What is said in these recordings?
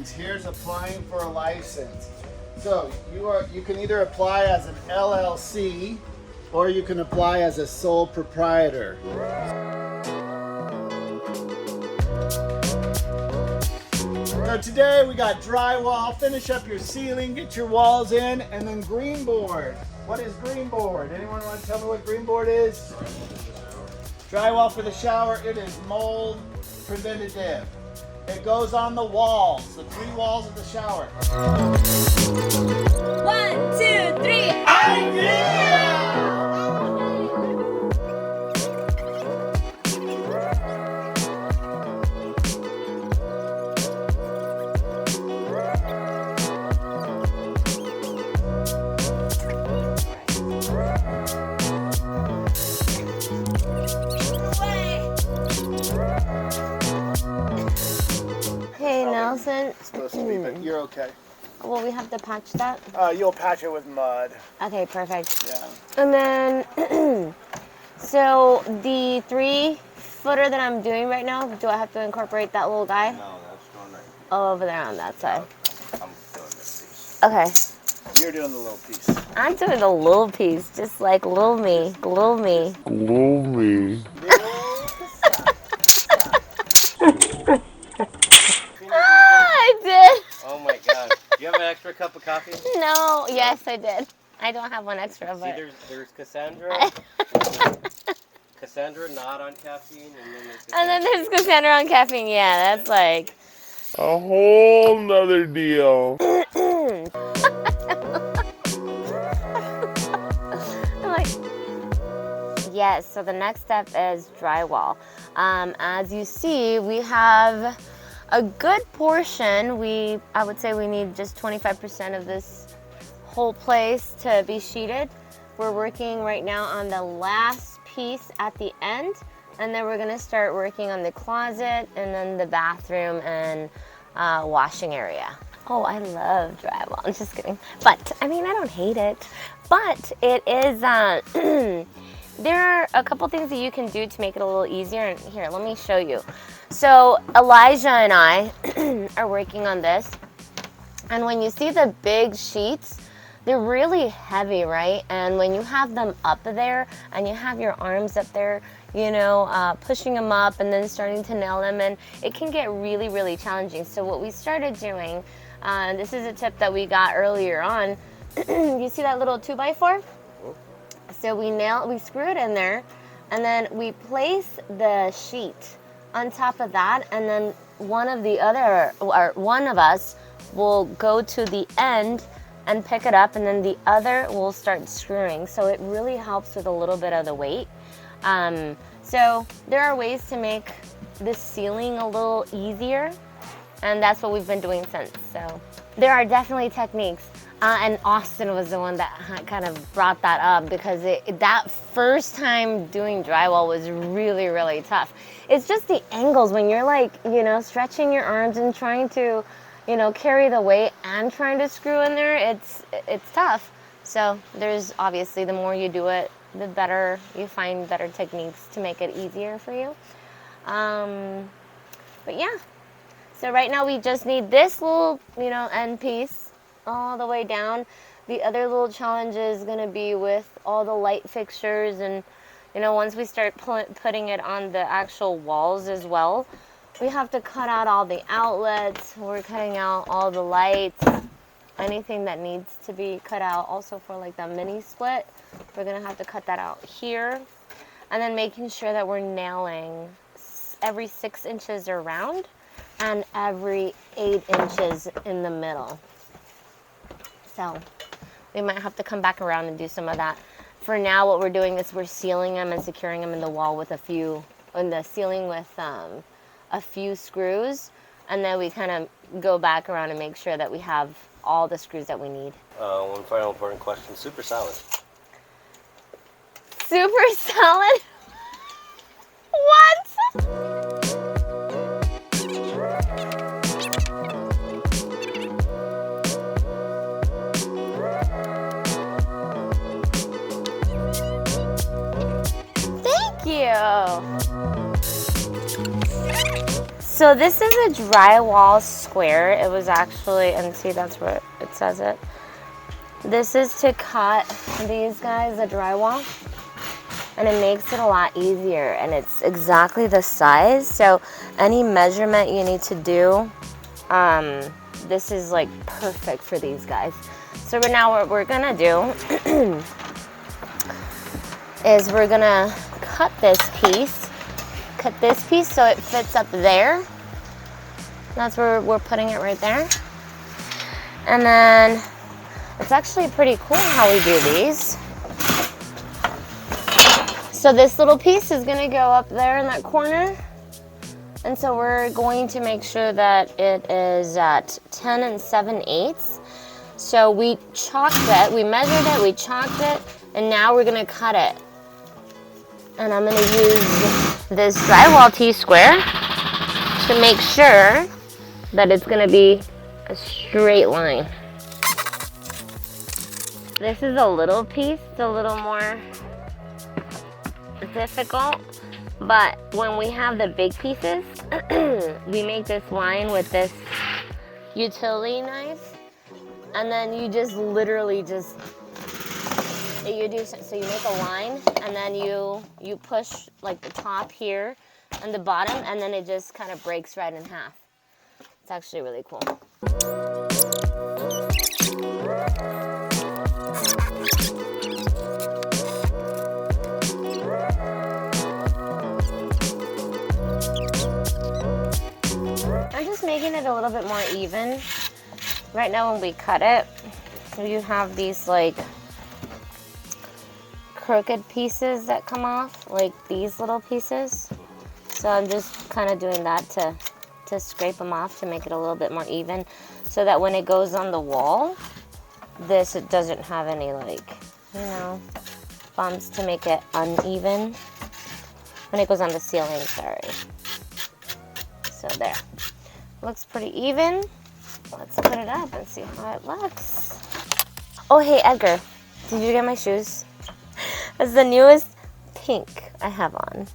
things. Here's applying for a license. So you can either apply as an LLC or you can apply as a sole proprietor. So today we got drywall, finish up your ceiling, get your walls in, and then green board. What is green board? Anyone want to tell me what green board is? Drywall for the shower. It is mold preventative. It goes on the walls, the 3 walls of the shower. 1, 2, 3. Idea! Hey Nelson. It's supposed to be, but you're okay. Well, we have to patch that. You'll patch it with mud. Okay, perfect. Yeah. And then, so the 3-footer that I'm doing right now, do I have to incorporate that little guy? No, that's going right. Oh, over there on that side. I'm doing this piece. Okay. You're doing the little piece. I'm doing the little piece, just like little me. Little me. Glue me. I did. Oh my god. Do you have an extra cup of coffee? No, yes, I did. I don't have one extra, See, but. there's Cassandra. Cassandra not on caffeine, and then there's Cassandra. And then there's Cassandra on caffeine. Yeah, that's like. A whole nother deal. I'm like, yes, so the next step is drywall. As you see, we have a good portion. I would say we need just 25% of this whole place to be sheeted. We're working right now on the last piece at the end, and then we're gonna start working on the closet and then the bathroom and washing area. Oh, I love drywall. I'm just kidding. But, I mean, I don't hate it. But it is, there are a couple things that you can do to make it a little easier. And here, let me show you. So Elijah and I are working on this. And when you see the big sheets, they're really heavy, right? And when you have them up there and you have your arms up there, you know, pushing them up and then starting to nail them in, it can get really, really challenging. So what we started doing, this is a tip that we got earlier on. You see that little 2x4? So we screw it in there, and then we place the sheet on top of that, and then one of us will go to the end and pick it up, and then the other will start screwing. So it really helps with a little bit of the weight. So there are ways to make this ceiling a little easier, and that's what we've been doing since. So there are definitely techniques. And Austin was the one that kind of brought that up, because that first time doing drywall was really, really tough. It's just the angles when you're like, you know, stretching your arms and trying to, you know, carry the weight and trying to screw in there. It's tough. So there's obviously, the more you do it, the better you find better techniques to make it easier for you. But yeah, so right now we just need this little, you know, end piece all the way down. The other little challenge is going to be with all the light fixtures, and you know, once we start putting it on the actual walls as well, we have to cut out all the outlets. We're cutting out all the lights, anything that needs to be cut out. Also for like the mini split, we're going to have to cut that out here, and then making sure that we're nailing every 6 inches around and every 8 inches in the middle. So we might have to come back around and do some of that. For now, what we're doing is we're sealing them and securing them in the wall with a few screws, and then we kind of go back around and make sure that we have all the screws that we need. One final important question: super salad. Super salad? What? So this is a drywall square. It was actually, and see, that's where it says it. This is to cut these guys, the drywall, and it makes it a lot easier, and it's exactly the size. So any measurement you need to do, this is like perfect for these guys. So right now what we're gonna do is we're gonna cut this piece so it fits up there. That's where we're putting it right there. And then it's actually pretty cool how we do these. So this little piece is gonna go up there in that corner. And so we're going to make sure that it is at 10 7/8. So we chalked it, we measured it, we chalked it, and now we're gonna cut it. And I'm gonna use this drywall T-square to make sure that it's gonna be a straight line. This is a little piece, it's a little more difficult, but when we have the big pieces, we make this line with this utility knife, and then you just literally just, you do, so you make a line, and then you push like the top here and the bottom, and then it just kind of breaks right in half. It's actually really cool. I'm just making it a little bit more even. Right now when we cut it, you have these like crooked pieces that come off, like these little pieces. So I'm just kind of doing that to scrape them off to make it a little bit more even, so that when it goes on the wall, it doesn't have any like, you know, bumps to make it uneven. When it goes on the ceiling, sorry. So there. Looks pretty even. Let's put it up and see how it looks. Oh, hey, Edgar, did you get my shoes? It's the newest pink I have on.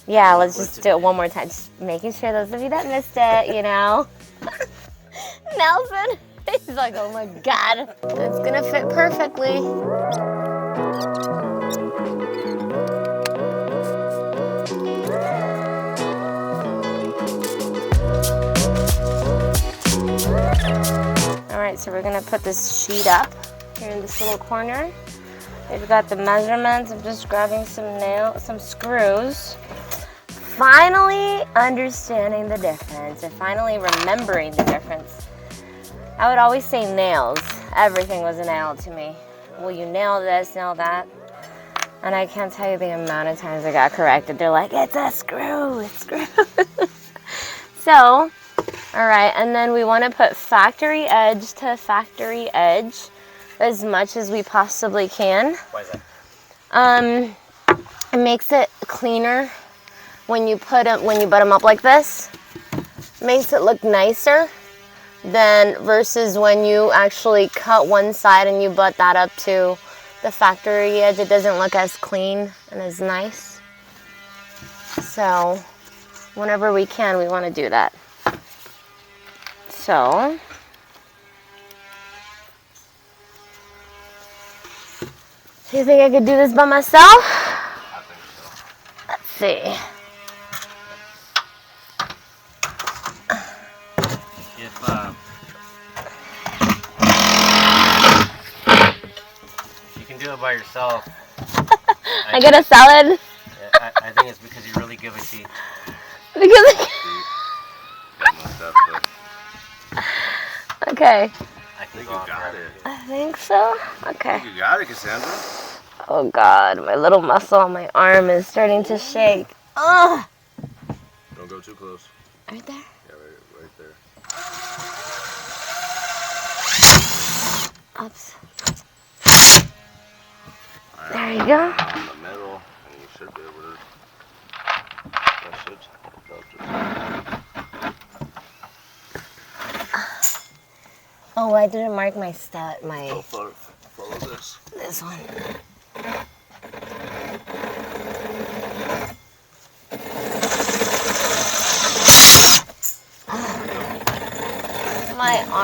Yeah, let's just do it one more time. Just making sure those of you that missed it, you know. Nelson, he's like, oh my God. It's gonna fit perfectly. All right, so we're gonna put this sheet up here in this little corner. We've got the measurements. I'm just grabbing some screws. Finally understanding the difference and finally remembering the difference. I would always say nails. Everything was a nail to me. Will you nail this, nail that? And I can't tell you the amount of times I got corrected. They're like, it's a screw, it's screw. So, all right, and then we want to put factory edge to factory edge as much as we possibly can. Why is that? It makes it cleaner when you butt them up like this. Makes it look nicer than versus when you actually cut one side and you butt that up to the factory edge. It doesn't look as clean and as nice. So whenever we can, we want to do that. So do you think I could do this by myself? I think so. Let's see. If you can do it by yourself, I get a salad? I think it's because you really give a teeth. Because okay. I think you got it. I think so. Okay. You got it, Cassandra. Oh God, my little muscle on my arm is starting to shake. Ugh. Don't go too close. Right there? Yeah, right there. Oops. Right, There you go. on the middle, and you should be able to. That should help just. Oh, I didn't mark my stat. Oh, follow this. This one.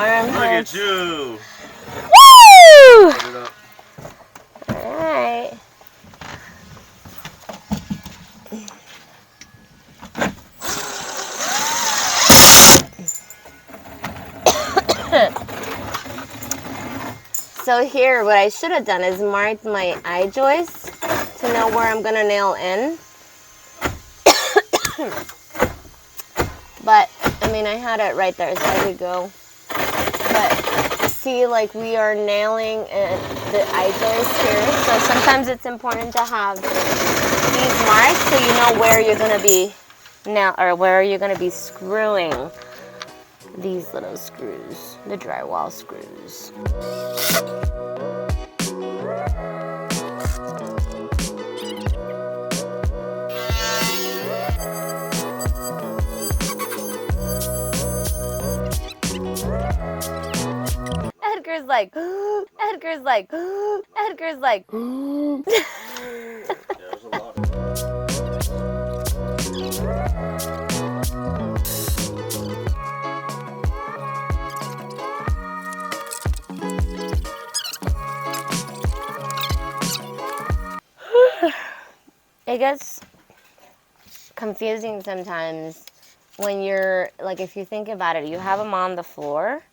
armpits. Look at you. Woo! Put it up. Alright. So here, what I should have done is marked my eye joist to know where I'm gonna nail in. But, I mean, I had it right there, so I could go. But, see, like, we are nailing the eye joist here. So sometimes it's important to have these marks so you know where you're gonna be where you're gonna be screwing these little screws, the drywall screws. Edgar's like, Edgar's like, Edgar's like. Yeah, there's a lot of it. It gets confusing sometimes when you're, like, if you think about it, you have them on the floor,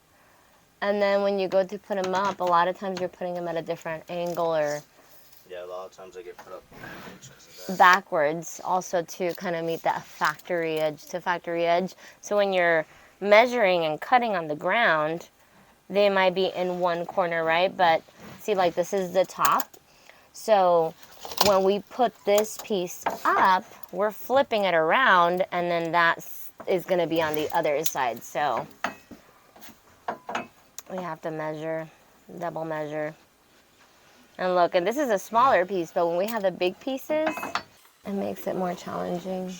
and then when you go to put them up, a lot of times you're putting them at a different angle or Yeah, a lot of times they get put up backwards 'cause of that. backwards, also to kind of meet that factory edge to factory edge. So when you're measuring and cutting on the ground, they might be in one corner, right? But see, like, this is the top. So when we put this piece up, we're flipping it around, and then that is going to be on the other side. So we have to measure, double measure. And look, and this is a smaller piece, but when we have the big pieces, it makes it more challenging.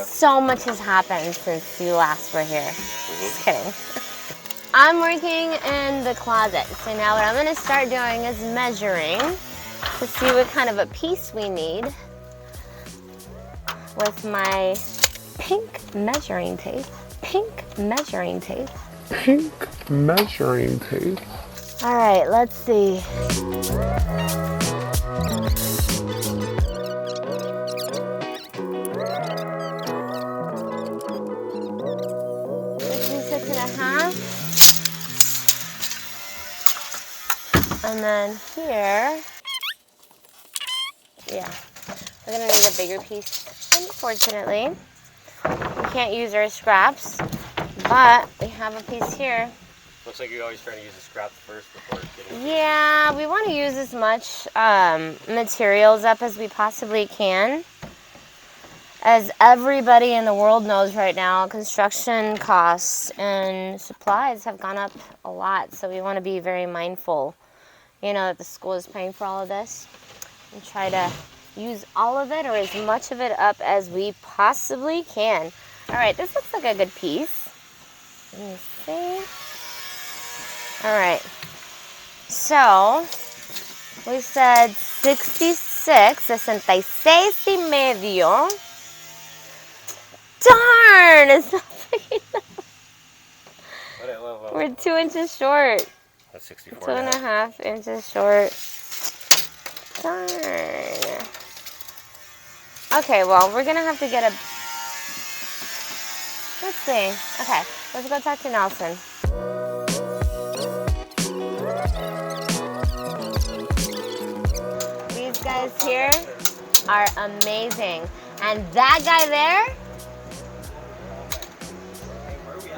So much has happened since you last were here. Just kidding. I'm working in the closet. So now what I'm gonna start doing is measuring to see what kind of a piece we need with my pink measuring tape. Pink measuring tape. Pink measuring tape. All right, let's see. And then here, yeah, we're gonna need a bigger piece, unfortunately. We can't use our scraps, but we have a piece here. Looks like you're always trying to use the scraps first before getting. Yeah, we want to use as much materials up as we possibly can. As everybody in the world knows right now, construction costs and supplies have gone up a lot, so we want to be very mindful, you know, that the school is paying for all of this, and try to use all of it or as much of it up as we possibly can. All right, this looks like a good piece. Let me see. All right, so we said 66 y medio. Darn, it's not big enough. We're 2 inches short. That's 64. 2.5 inches short. Darn. Okay, well, we're gonna have to get a... Let's see. Okay, let's go talk to Nelson. These guys here are amazing. And that guy there,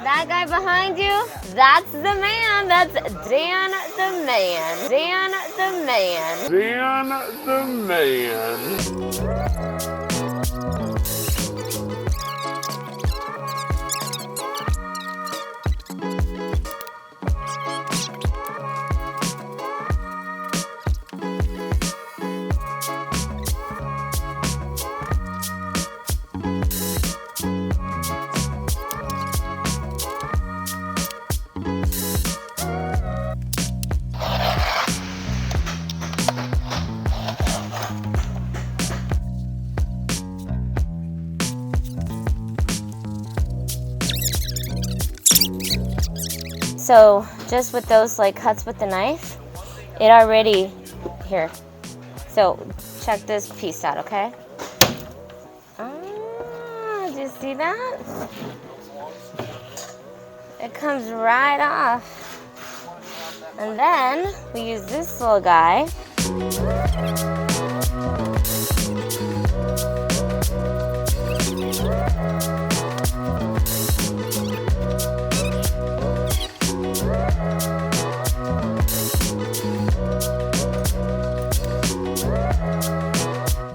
that guy behind you, that's the man. That's Dan the Man. Dan the Man. Dan the Man. So just with those like cuts with the knife, it already, here. So check this piece out, okay? Ah, do you see that? It comes right off. And then we use this little guy.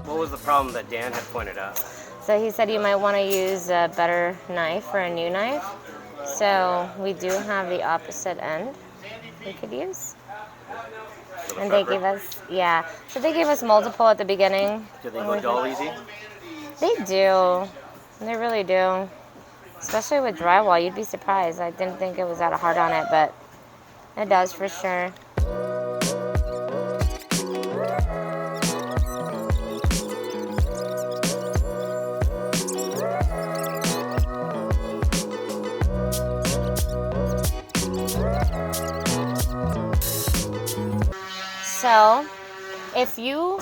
What was the problem that Dan had pointed out? So he said you might want to use a better knife or a new knife. So we do have the opposite end we could use. And they gave us, yeah. So they gave us multiple at the beginning. Do they go dull easy? They do. They really do. Especially with drywall, you'd be surprised. I didn't think it was that hard on it, but it does for sure. So, if you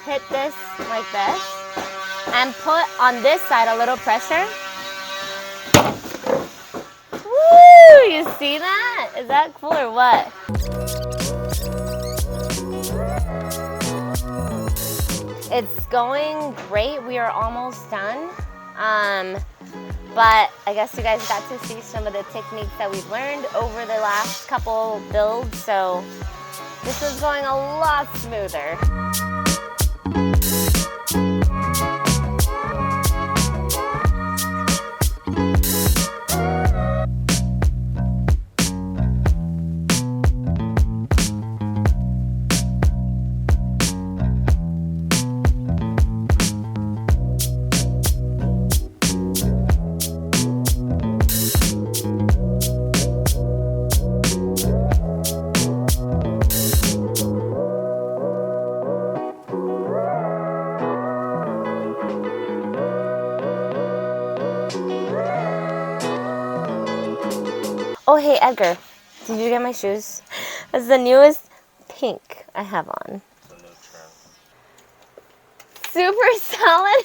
hit this like this and put on this side a little pressure, woo! You see that? Is that cool or what? It's going great. We are almost done. But I guess you guys got to see some of the techniques that we've learned over the last couple builds. So this is going a lot smoother. Oh, hey, Edgar, did you get my shoes? It's the newest pink I have on. Super solid.